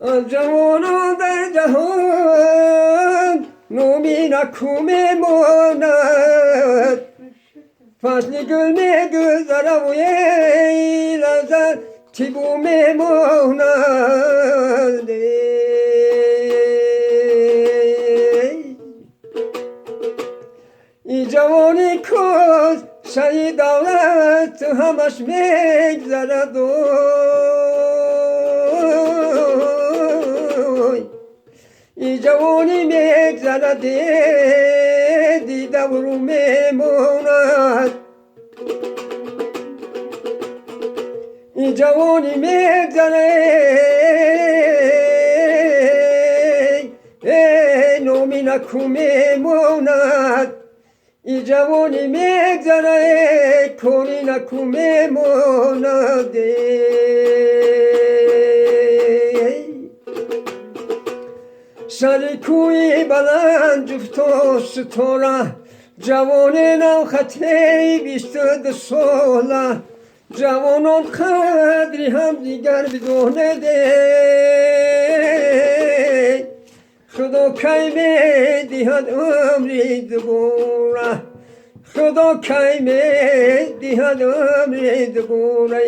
جوانان در جهان نومی نکومه ماند فصل گل میگذره و یه لحظه تیبو میماند ای جوانی کس سری دولت همش میگذرد ای جوانی میگذرد دیده برو میماند ای جوانی میگذره نومی نکو میماند ای جوانی میگذره کنی نکو میماند سر کوی بلند جفت و ستاره جوان نو خطی 22 ساله جوانان قدری هم دیگر بدونه ده خدا کی می دهد عمری دوباره خدا کی می دهد عمری دوباره